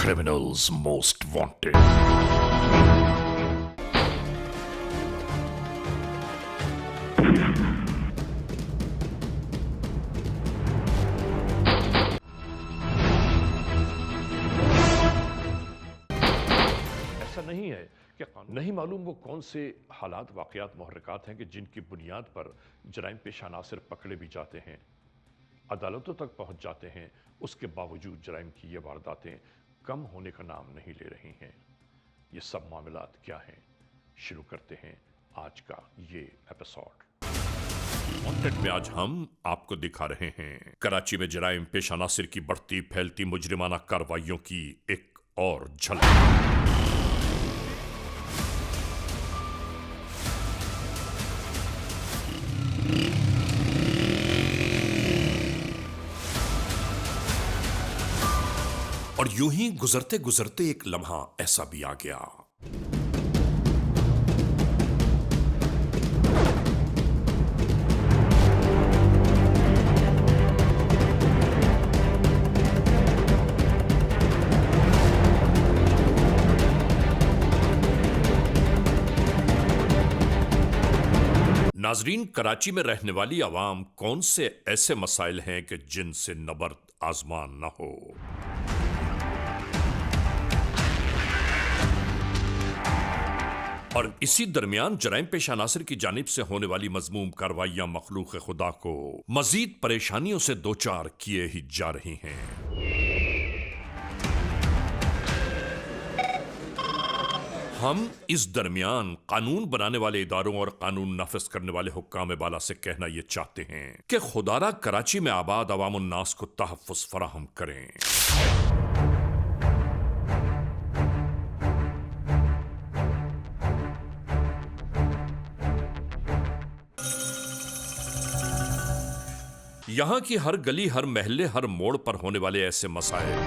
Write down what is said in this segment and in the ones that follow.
Criminals Most Wanted. ऐसा नहीं है कि नहीं मालूम वो कौन से हालात वाक़यात मुहर्रिकात हैं कि जिनकी बुनियाद पर जराइम पेशा अनासिर पकड़े भी जाते हैं, अदालतों तक पहुंच जाते हैं, उसके बावजूद जराइम की ये वारदातें कम होने का नाम नहीं ले रही हैं। ये सब मामलात क्या हैं? शुरू करते हैं आज का ये एपिसोड। वांटेड में आज हम आपको दिखा रहे हैं कराची में जराइम पेशा अनासिर की बढ़ती फैलती मुजरिमाना कार्रवाइयों की एक और झलक। और यूं ही गुजरते गुजरते एक लम्हा ऐसा भी आ गया। नाजरीन, कराची में रहने वाली आवाम कौन से ऐसे मसाइल हैं कि जिनसे नबर्द आजमान न हो। और इसी दरमियान जराइम पेशा अनासिर की जानिब से होने वाली मजमूम कार्रवाइयां मखलूक खुदा को मजीद परेशानियों से दो चार किए ही जा रही हैं। हम इस दरमियान कानून बनाने वाले इदारों और कानून नाफिज करने वाले हुक्काम बाला से कहना यह चाहते हैं कि खुदारा कराची में आबाद अवाम उन्नास को तहफ़्फ़ुज़ फराहम करें। यहां की हर गली, हर महल्ले, हर मोड़ पर होने वाले ऐसे मसाइल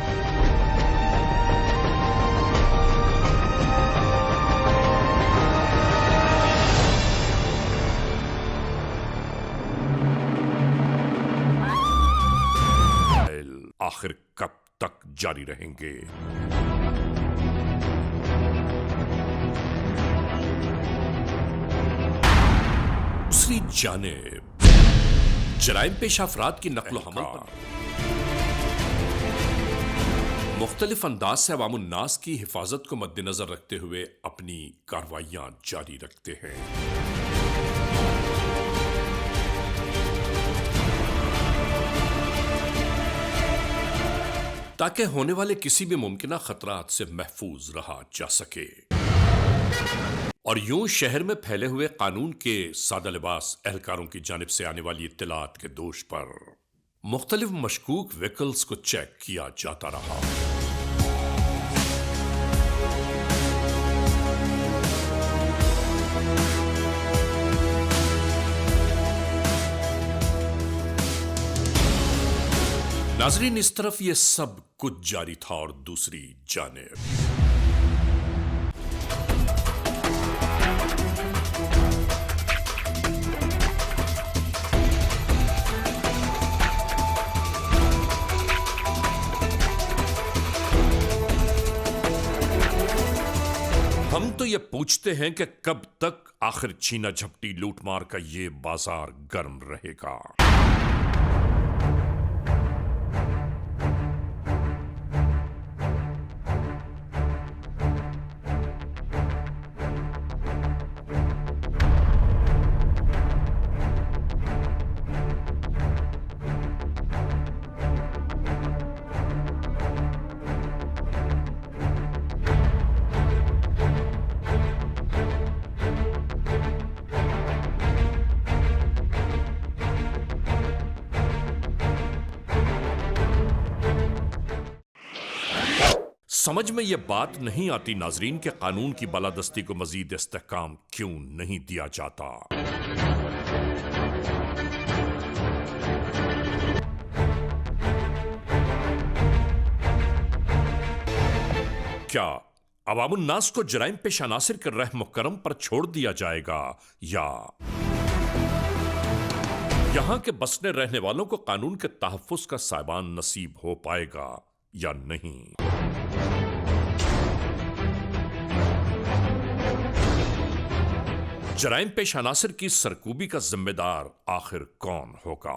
आखिर कब तक जारी रहेंगे? दूसरी जानिब जराइम पेशा अफराद की नक्ल हमल पर मुख्तलिफ अंदाज से अवाम उन्नास की हिफाजत को मद्देनजर रखते हुए अपनी कार्रवाइयां जारी रखते हैं। ताकि होने वाले किसी भी मुमकिना खतरात से महफूज रहा जा सके। और यूं शहर में फैले हुए कानून के सादा लिबास एहलकारों की जानिब से आने वाली इत्तलात के दोष पर मुख्तलिफ मशकूक व्हीकल्स को चेक किया जाता रहा। नाजरीन, इस तरफ ये सब कुछ जारी था और दूसरी जानिब हम तो ये पूछते हैं कि कब तक आखिर छीना झपटी लूटमार का ये बाजार गर्म रहेगा। समझ में यह बात नहीं आती नाजरीन के कानून की बालादस्ती को मजीद इस्तेहकाम क्यों नहीं दिया जाता। क्या अवामुन्नास को जराइम पेशा अनासिर के रहम करम पर छोड़ दिया जाएगा या यहां के बसने रहने वालों को कानून के तहफ्फुज़ का साइबान नसीब हो पाएगा या नहीं? जराइम पेश अनासर की सरकूबी का जिम्मेदार आखिर कौन होगा?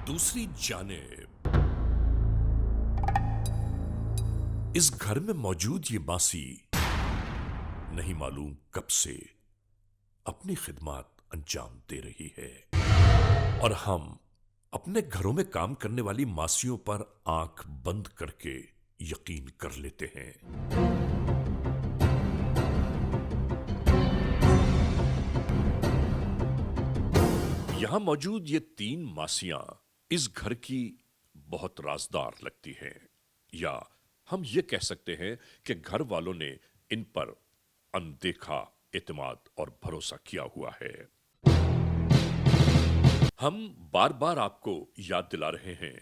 दूसरी जानिब इस घर में मौजूद ये मासी नहीं मालूम कब से अपनी खिदमत अंजाम दे रही है और हम अपने घरों में काम करने वाली मासियों पर आंख बंद करके यकीन कर लेते हैं। यहां मौजूद ये 3 मासियां इस घर की बहुत राजदार लगती हैं, या हम ये कह सकते हैं कि घर वालों ने इन पर अनदेखा एतमाद और भरोसा किया हुआ है। हम बार बार आपको याद दिला रहे हैं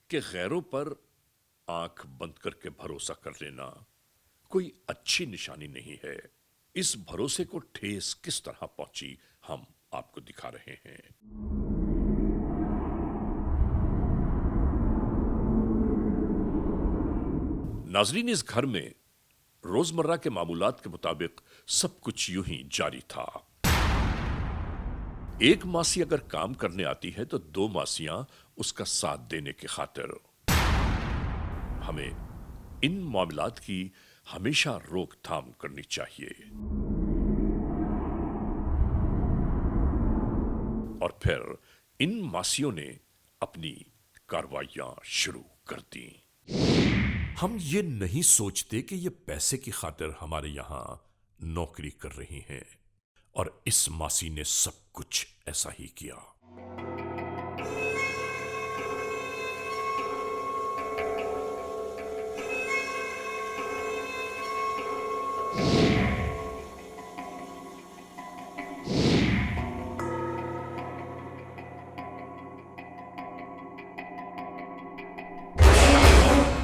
कि गैरों पर आंख बंद करके भरोसा कर लेना कोई अच्छी निशानी नहीं है। इस भरोसे को ठेस किस तरह पहुंची हम आपको दिखा रहे हैं। नाजरीन, इस घर में रोजमर्रा के मामूलात के मुताबिक सब कुछ यूं ही जारी था। एक मासी अगर काम करने आती है तो 2 मासियां उसका साथ देने की खातिर। हमें इन मामलात की हमेशा रोकथाम करनी चाहिए। और फिर इन मासियों ने अपनी कार्रवाइयां शुरू कर दी। हम ये नहीं सोचते कि ये पैसे की खातिर हमारे यहां नौकरी कर रही हैं, और इस मासी ने सब कुछ ऐसा ही किया।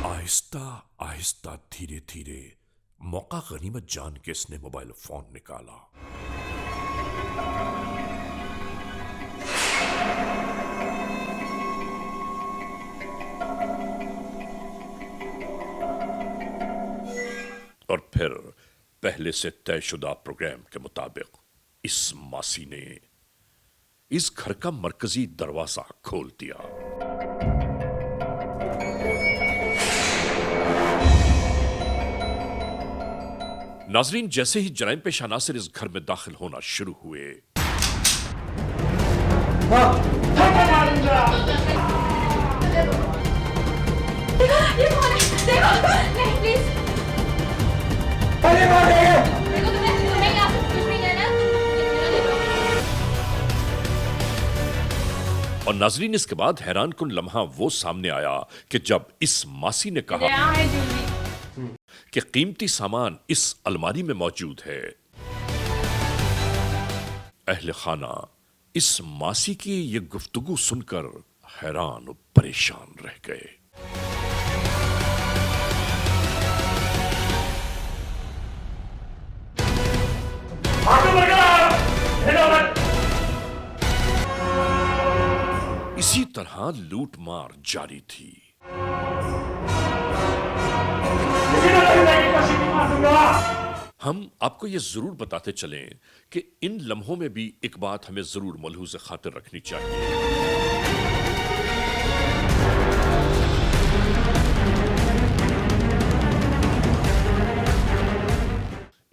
आहिस्ता आहिस्ता धीरे धीरे मौका गनीमत जान के इसने मोबाइल फोन निकाला। और फिर पहले से तयशुदा प्रोग्राम के मुताबिक इस मासी ने इस घर का मरकजी दरवाजा खोल दिया। नाजरीन, जैसे ही जराइम पेश अनासिर इस घर में दाखिल होना शुरू हुए, और नाजरीन, इसके बाद हैरान कुन लम्हा वो सामने आया कि जब इस मासी ने कहा कि कीमती सामान इस अलमारी में मौजूद है। अहले खाना इस मासी की ये गुफ्तगू सुनकर हैरान और परेशान रह गए। इसी तरह लूट मार जारी थी। हम आपको यह जरूर बताते चलें कि इन लम्हों में भी एक बात हमें जरूर मलहूज़ खातिर रखनी चाहिए।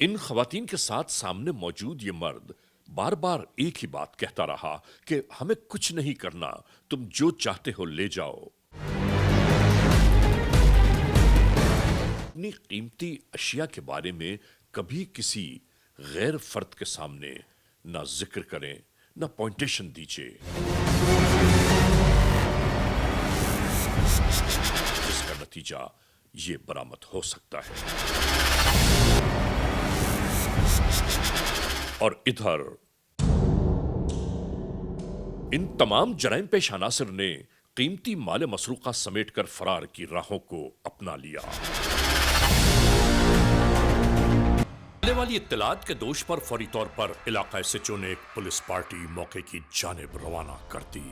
इन खवातीन के साथ सामने मौजूद ये मर्द बार बार एक ही बात कहता रहा कि हमें कुछ नहीं करना, तुम जो चाहते हो ले जाओ। अपनी कीमती अशिया के बारे में कभी किसी गैर फर्द के सामने ना जिक्र करें, ना पॉइंटेशन दीजिए, जिसका नतीजा ये बरामद हो सकता है। और इधर इन तमाम जराइम पेश अनासिर ने कीमती माल मसरूका समेटकर फरार की राहों को अपना लिया। मिलने वाली इत्तलात के दोष पर फौरी तौर पर इलाका एसएचओ ने एक पुलिस पार्टी मौके की जानिब रवाना कर दी।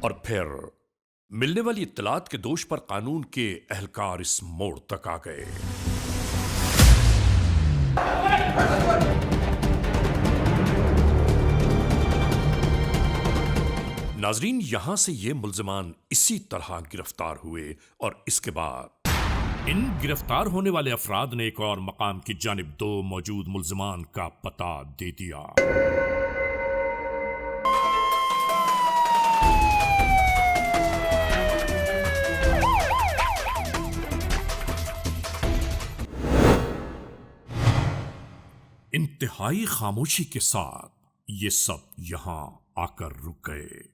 और फिर मिलने वाली इत्तलात के दोष पर कानून के एहलकार इस मोड़ तक आ गए। नाजरीन, यहां से ये मुल्जिमान इसी तरह गिरफ्तार हुए और इसके बाद इन गिरफ्तार होने वाले अफराद ने एक और मकाम की जानिब दो मौजूद मुल्जिमान का पता दे दिया। इंतहाई खामोशी के साथ ये सब यहां आकर रुक गए।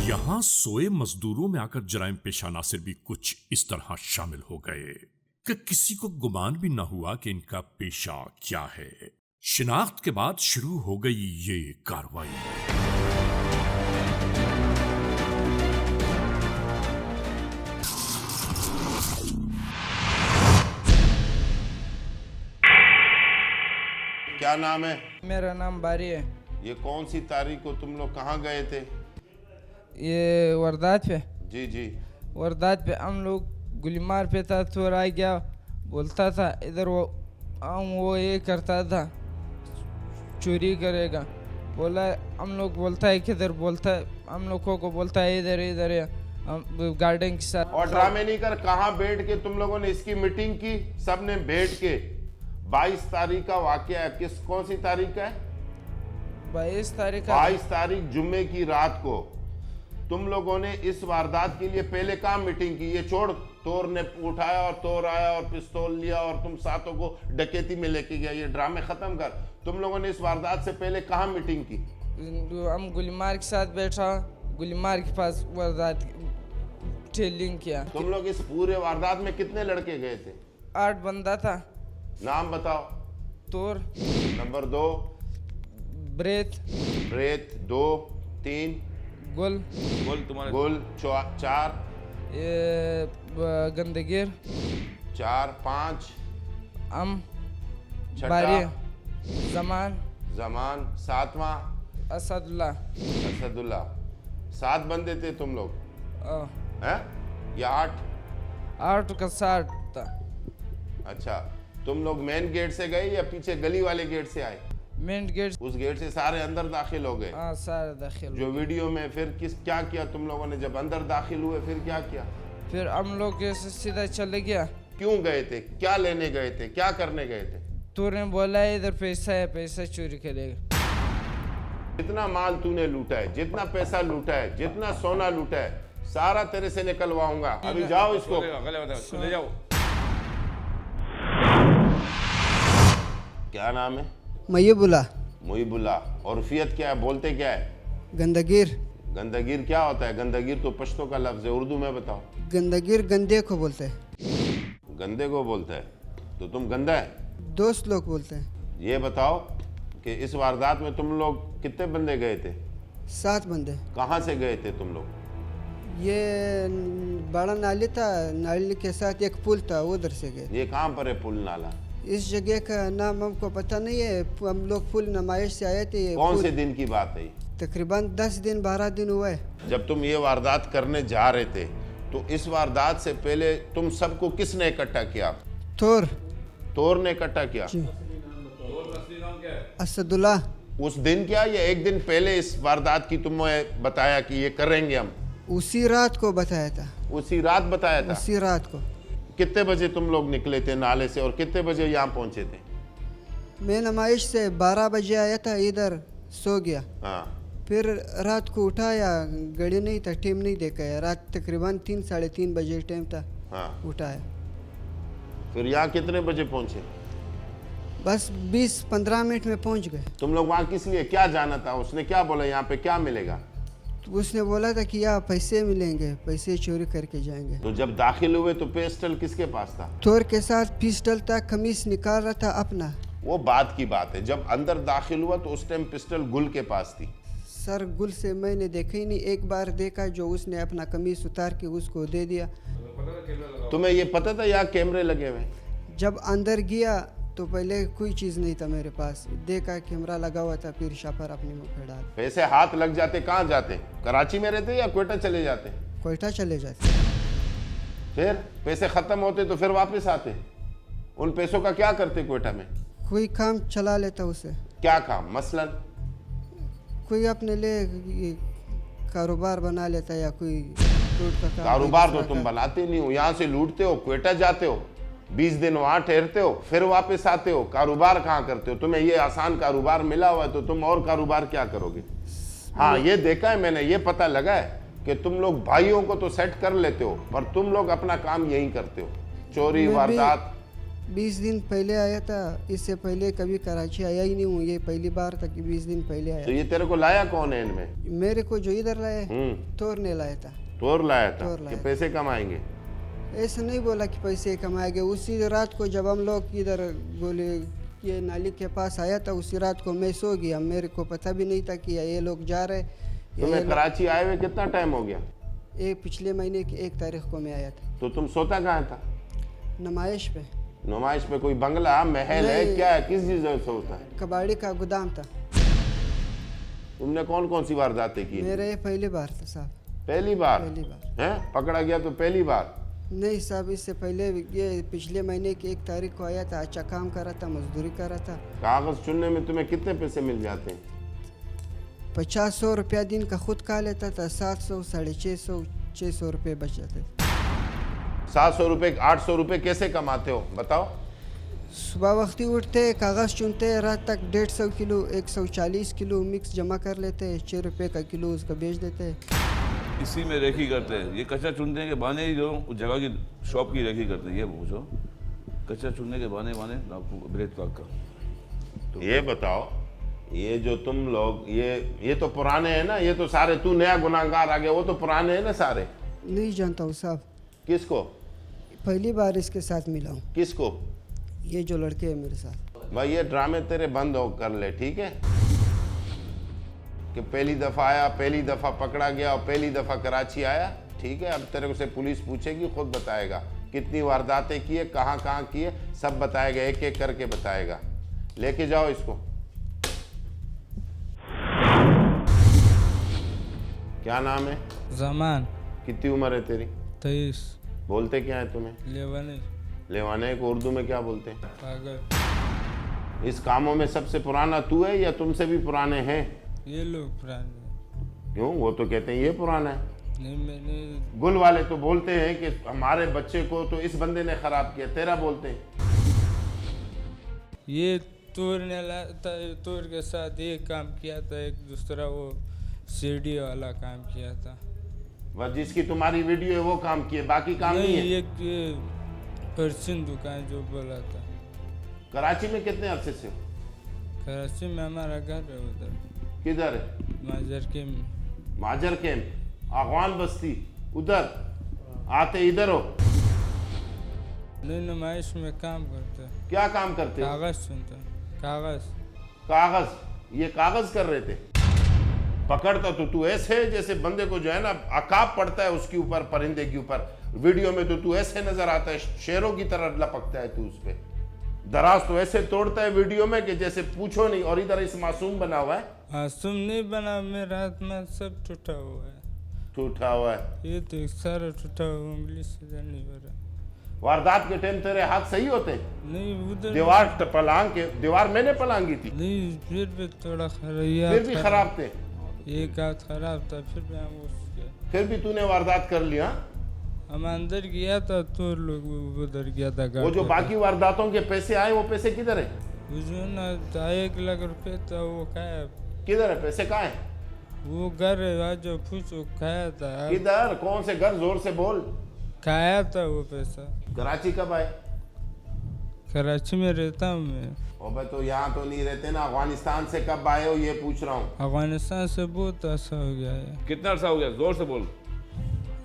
यहां सोए मजदूरों में आकर जराइम पेशा नासिर भी कुछ इस तरह शामिल हो गए कि किसी को गुमान भी न हुआ कि इनका पेशा क्या है। शिनाख्त के बाद शुरू हो गई ये कार्रवाई। क्या नाम है? मेरा नाम बारी है। ये कौन सी तारीख को तुम लोग कहाँ गए थे? ये वारदात पे? जी जी। वारदात पे हम लोग गुलीमार पे था, तो आ गया, बोलता था इधर वो ये करता था, चोरी करेगा। बोला हम लोग, बोलता है किधर, बोलता है हम लोगों को बोलता है इधर इधर है गार्डन के साथ। और ड्रामे नहीं कर, कहाँ बैठ के तुम लोगों ने इसकी मीटिंग की? सबने बैठ के 22 तारीख का वाकया है। कौन सी तारीख का है? 22 तारीख। 22 तारीख जुम्मे की रात को तुम लोगों ने इस वारदात के लिए पहले कहाँ मीटिंग की? ये छोड़, तोर ने उठाया और तोर आया और पिस्तौल लिया और तुम सातों को डकैती में लेके गया। ये ड्रामे खत्म कर। तुम लोगों ने इस वारदात से पहले कहाँ मीटिंग की? हम गुलीमार के साथ बैठा, गुलीमार के पास वारदात टेलिंग किया। तुम लोग इस पूरे वारदात में कितने लड़के गए थे? 8 बंदा था। नाम बताओ। तोर। Number 2 breath. 2 3 गुल। तुम्हारे गुल 4 गंदगीर 4 5 बारी जमान 7वां असदुल्ला। 7 बंदे थे तुम लोग हैं या 8 का 60 था। अच्छा, तुम लोग मेन गेट से गए या पीछे गली वाले गेट से आए? Main gate. उस गेट से सारे अंदर दाखिल हो गए? हाँ, सारे दाखिल। जो वीडियो में फिर क्या किया तुम लोगों ने जब अंदर दाखिल हुए? फिर क्या किया? फिर हम लोग सीधा चले गया। क्यों गए थे? क्या लेने गए थे? क्या करने गए थे? तूने बोला इधर पैसा है, पैसा चोरी करेगा। जितना माल तूने लूटा है, जितना पैसा लूटा है, जितना सोना लूटा है, सारा तेरे से निकलवाऊंगा। अभी जाओ, इसको ले जाओ। क्या नाम है? मुईबुल्ला। और उर्फियत क्या है? बोलते क्या है? गंदगीर। गंदगीर क्या होता है? गंदगीर तो पश्तो का लफ्ज है, उर्दू में बताओ। गंदगीर गंदे को बोलते हैं। गंदे को बोलता है? तो तुम गंदा है? दोस्त लोग बोलते हैं। ये बताओ कि इस वारदात में तुम लोग कितने बंदे गए थे? 7 बंदे। कहाँ से गए थे तुम लोग? ये बड़ा नाली था, नाली के साथ एक पुल था, उधर से गए। ये कहाँ पर है पुल नाला? इस जगह का नाम हमको पता नहीं है। हम लोग पुल नुमाइश से आए थे। ये कौन पुल से दिन की बात है ये? तकरीबन 10 दिन 12 दिन हुआ है। जब तुम ये वारदात करने जा रहे थे तो इस वारदात से पहले तुम सबको किसने इकट्ठा किया? तोर ने इकट्ठा किया। असदुल्ला। उस दिन क्या या एक दिन पहले इस वारदात की तुम्हें बताया कि ये करेंगे हम? उसी रात को बताया था। उसी रात बताया था? उसी रात को। कितने बजे तुम लोग निकले थे नाले से और कितने बजे यहाँ पहुंचे थे? मैं नुमाइश से 12 बजे आया था, इधर सो गया। हाँ। फिर रात को उठाया, घड़ी नहीं था, टाइम नहीं देखा है। रात तकरीबन 3 साढ़े 3 बजे टाइम था। हाँ। उठाया। फिर यहाँ कितने बजे पहुंचे? बस 20-15 मिनट में पहुंच गए। तुम लोग वहाँ किस लिए, क्या जाना था? उसने क्या बोला यहाँ पे क्या मिलेगा? तो उसने बोला था कि यहाँ पैसे मिलेंगे, पैसे चोरी करके जाएंगे। तो जब दाखिल हुए तो पिस्टल किसके पास था? तोर के साथ पिस्टल था, कमीज निकाल रहा था अपना। वो बात की बात है, जब अंदर दाखिल हुआ तो उस टाइम पिस्टल गुल के पास थी। सर गुल से मैंने देखा ही नहीं, एक बार देखा जो उसने अपना कमीज उतार के उसको दे दिया। तुम्हें ये पता था यहाँ कैमरे लगे हुए? जब अंदर गया तो पहले कोई चीज़ नहीं था मेरे पास, देखा कैमरा लगा हुआ था, फिर शापर अपने मुँह पे डाल। पैसे हाथ लग जाते कहाँ जाते? कराची में रहते या क्वेटा चले जाते? कोयटा चले जाते। फिर पैसे खत्म होते तो फिर वापस आते? उन पैसों का क्या करते क्वेटा में? कोई काम चला लेता उसे। क्या काम? मसलन कोई अपने लिए कारोबार बना लेता या कोई लूट का काम। कारोबार तो तुम बनाते नहीं हो, यहाँ से लूटते हो, क्वेटा जाते हो, 20 दिन वहाँ ठहरते हो, फिर वापस आते हो, कारोबार कहाँ करते हो? तुम्हें ये आसान कारोबार मिला हुआ है तो तुम और कारोबार क्या करोगे? हाँ, ये देखा है मैंने, ये पता लगा है कि तुम लोग भाइयों को तो सेट कर लेते हो पर तुम लोग अपना काम यही करते हो, चोरी वारदात। 20 दिन पहले आया था, इससे पहले कभी कराची आया ही नहीं हूँ, ये पहली बार था कि 20 दिन पहले आया। तो ये तेरे को लाया कौन है इनमें? मेरे को जो इधर लाया तोर ने लाया था। तोर लाया था तोर लाया कि पैसे कमाएंगे? ऐसा नहीं बोला कि पैसे कमाएंगे। उसी रात को जब हम लोग इधर गोले ये नाली के पास आया था, उसी रात को मैं सो गया, मेरे को पता भी नहीं था कि ये लोग जा रहे। तुम्हें कराची आए हुए कितना टाइम हो गया? ये पिछले महीने की 1 तारीख को मैं आया था। तो तुम सोता कहाँ था? नुमाइश पे। नुमाइश पे कोई बंगला महल है क्या है? किस चीज से होता है? कबाड़ी का गोदाम था। तुमने कौन कौन सी वारदातें की? मेरा ये पहली बार था साहब। पहली बार? पहली बार हैं? पकड़ा गया तो पहली बार? नहीं साहब, इससे पहले ये पिछले महीने की 1 तारीख को आया था, अच्छा काम कर रहा था, मजदूरी कर रहा था। कागज चुनने में तुम्हें कितने पैसे मिल जाते हैं? 50-100 रुपया दिन का खुद खा लेता था, 700 650 600 रुपये बच जाते थे। 700 रुपये 800 रुपये कैसे कमाते हो बताओ? सुबह वक्ती उठते, कागज़ चुनते, रात तक 150 किलो 140 किलो मिक्स जमा कर लेते, 6 रुपये का किलो उसका बेच देते। इसी में रेखी करते हैं, ये कचरा चुनने के बहाने ही जो उस जगह की शॉप की रेखी करते हैं। ये पूछो, कचरा चुनने के बहाने ब्रेक तक का। तो ये बताओ, ये जो तुम लोग ये तो पुराने हैं ना? ये तो सारे, तू नया गुनाहगार आ गया, वो तो पुराने हैं ना सारे? नहीं जानता हूँ साहब, किसको? पहली बार इसके साथ मिला हूँ। किसको? ये जो लड़के हैं मेरे साथ। भाई ये ड्रामे तेरे बंद हो कर ले, ठीक है? कि पहली दफ़ा आया, पहली दफ़ा पकड़ा गया और पहली दफ़ा कराची आया, ठीक है? अब तेरे से पुलिस पूछेगी, खुद बताएगा कितनी वारदातें की है, कहाँ कहाँ की है, सब बताएगा, एक एक करके बताएगा। लेके जाओ इसको। क्या नाम है? जमान। कितनी उम्र है तेरी? 23। बोलते क्या है तुम्हें? लेवानी। लेवाने को उर्दू में क्या बोलते हैं? पागल। इस कामों में सबसे पुराना तू है या तुमसे भी पुराने हैं? ये लोग पुराने। क्यों? वो तो कहते हैं ये पुराना है। नहीं, मैंने गुल वाले तो बोलते हैं कि हमारे बच्चे को तो इस बंदे ने खराब किया, तेरा बोलते हैं। ये तोर के साथ एक काम किया था, एक दूसरा वो सीडी वाला काम किया था। वह जिसकी तुम्हारी वीडियो है वो काम किए, बाकी काम नहीं है? एक ये पर्चिन दुकान जो बोला था। कराची में कितने अरसे से हो? कराची में हमारा घर है, उधर किधर है? माजर के में। माजर कैंप, अगवान बस्ती, उधर आते इधर हो? नहीं, नुमाइश में काम करते। क्या काम करते हो? कागज सुनते। कागज। कागज? ये कागज कर रहे थे? पकड़ता तो तू ऐसे है जैसे बंदे को जो है ना अकाब पड़ता है उसके ऊपर, परिंदे के ऊपर। वीडियो में तो तू ऐसे नजर आता है, शेरों की तरह लपकता है तू उस पे। दराज तो ऐसे तोड़ता है वीडियो में कि जैसे पूछो नहीं, और इधर इस मासूम बना हुआ है। मासूम नहीं बना, मेरा हाथ में सब टूटा हुआ है। टूटा हुआ है, ये तो सारा टूटा हुआ, उंगली से नहीं भरा। वारदात के टाइम तेरे हाथ सही होते हैं? नहीं, उधर दीवार मैंने पलांगी थी, नहीं, फिर भी थोड़ा फिर भी खराब थे, एक हाथ खराब था, फिर भी हम उसके फिर भी तूने वारदात कर लिया। हम अंदर गया था तो लोग उधर गया था। वो जो बाकी वारदातों के पैसे आए वो पैसे किधर है? वो जो ना 1 लाख रुपए था वो खाया। किधर है पैसे? कहाँ है वो घर है जो पूछो, खाया था। किधर? कौन से घर? जोर से बोल। खाया था वो पैसा। कराची कब आए? कराची में रहता हूँ मैं। अबे तो यहाँ तो नहीं रहते ना, अफगानिस्तान से कब आए हो ये पूछ रहा हूँ। अफगानिस्तान से बहुत अर्सा हो गया है। कितना अर्सा हो गया? जोर से बोल।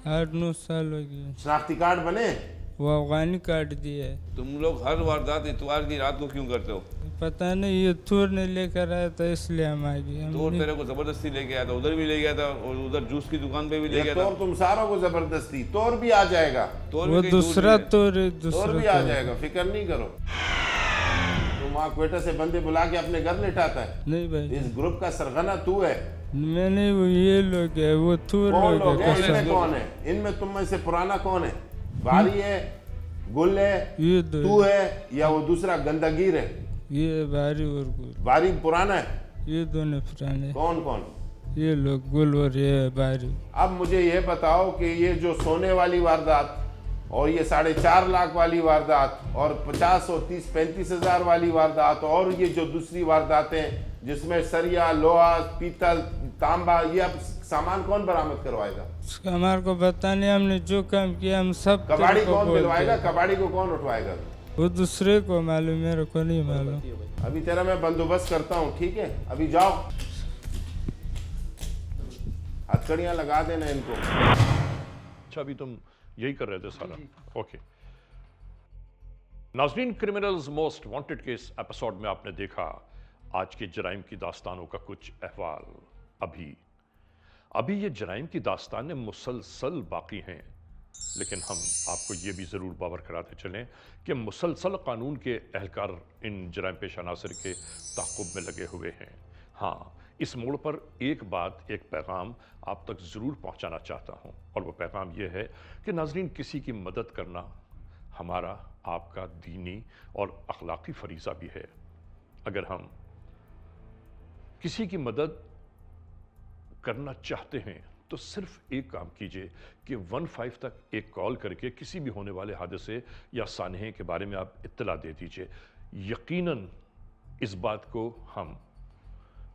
8-9 साल हो गए। शनाख्ती कार्ड बने? वो अफगानी कार्ड दिया है। तुम लोग हर वारदात इतवार की रात को क्यों करते हो? पता नहीं, ये थोर ने लेकर आया था इसलिए हम आ गए। तो तेरे को जबरदस्ती लेके आया था, उधर भी ले गया था और उधर जूस की दुकान पे भी ले गया था। तोर तुम सारों को जबरदस्ती, तोर भी आ जाएगा, तोर वो भी कहीं दूसरा दूर नहीं है। तोर भी आ जाएगा, फिक्र नहीं करो। तुम वहाँ क्वेटा से बंदे बुला के अपने घर लिटाता है। नहीं भाई, इस ग्रुप का सरगना तू है। मैंने वो ये लोग है, वो थोर कौन लोग लोग हैं? है। इनमें कौन है? इनमें तुम में से पुराना कौन है? बारी है, गुल है, ये दो, तू है, या वो दूसरा गंदगीर है? ये बारी और गुल, बारी पुराना है। ये दोनों पुराने। कौन कौन? ये लोग गुल और ये बारी। अब मुझे ये बताओ कि ये जो सोने वाली वारदात और ये 4.5 लाख वाली वारदात और 50 और 30-35 हजार वाली वारदात और ये जो दूसरी वारदातें जिसमें सरिया, लोहा, पीतल, तांबा, ये अब सामान कौन बरामद करवाएगा? हमारे को पता नहीं, हमने जो काम किया हम सब कबाड़ी तेरे को कौन बोल दिलवाएगा? दिया। कबाड़ी को कौन उठवाएगा? वो दूसरे को मालूम, मेरे को नहीं मालूम। अभी तेरा मैं बंदोबस्त करता हूँ, ठीक है? अभी जाओ, हथकड़ियाँ लगा देना इनको। अच्छा, अभी तुम यही कर रहे थे सारा? ओके। नाज़रीन, क्रिमिनल्स मोस्ट वांटेड के इस एपिसोड में आपने देखा आज के जराइम की दास्तानों का कुछ अहवाल। अभी ये जराइम की दास्तानें मुसलसल बाकी हैं, लेकिन हम आपको ये भी ज़रूर बावर कराते चलें कि मुसलसल कानून के एहलकार इन जराइम पेश अनासर के ताक़ुब में लगे हुए हैं। हाँ, इस मोड़ पर एक बात, एक पैगाम आप तक ज़रूर पहुंचाना चाहता हूं, और वो पैगाम ये है कि नाज़रीन, किसी की मदद करना हमारा, आपका दीनी और अखलाकी फरीज़ा भी है। अगर हम किसी की मदद करना चाहते हैं तो सिर्फ एक काम कीजिए कि 15 तक एक कॉल करके किसी भी होने वाले हादसे या सानहे के बारे में आप इत्तला दे दीजिए। यकीनन इस बात को हम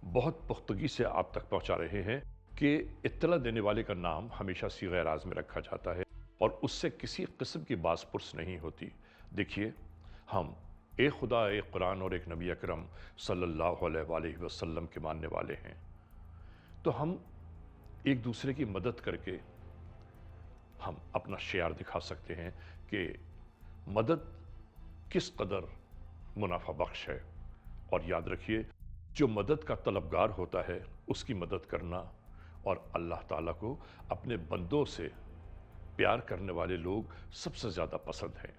बहुत पुख्तगी से आप तक पहुंचा रहे हैं कि इत्तला देने वाले का नाम हमेशा सीग़े राज़ में रखा जाता है और उससे किसी किस्म की बासपुर्स नहीं होती। देखिए, हम एक खुदा, एक कुरान और एक नबी अकरम सल्लल्लाहु अलैहि वसल्लम के मानने वाले हैं, तो हम एक दूसरे की मदद करके हम अपना शियार दिखा सकते हैं कि मदद किस कदर मुनाफा बख्श है। और याद रखिए, जो मदद का तलबगार होता है उसकी मदद करना और अल्लाह ताला को अपने बंदों से प्यार करने वाले लोग सबसे ज़्यादा पसंद हैं।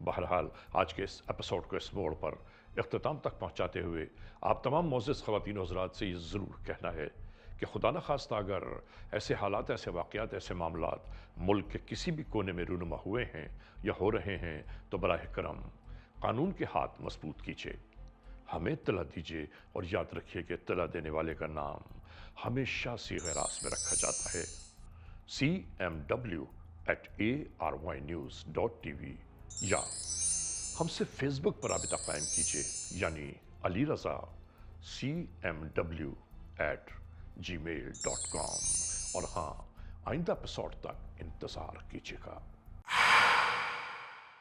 बहरहाल, आज के इस एपिसोड को इस मोड़ पर इख्तिताम तक पहुँचाते हुए आप तमाम मोअज़्ज़ज़ ख़वातीन और हज़रात से ये ज़रूर कहना है कि खुदा न खास्ता अगर ऐसे हालात, ऐसे वाक़यात, ऐसे मामलात मुल्क के किसी भी कोने में रूनुमा हुए हैं या हो रहे हैं तो बराह करम कानून के हाथ मजबूत कीजिए, हमें इत्तला दीजिए और याद रखिए कि इत्तला देने वाले का नाम हमेशा सीग़े राज़ में रखा जाता है। cmw@arynnews.tv या हमसे फेसबुक पर राबिता कायम कीजिए, यानी अली रज़ा cmw@gmail.com। और हाँ, आइंदा एपिसोड तक इंतज़ार कीजिएगा।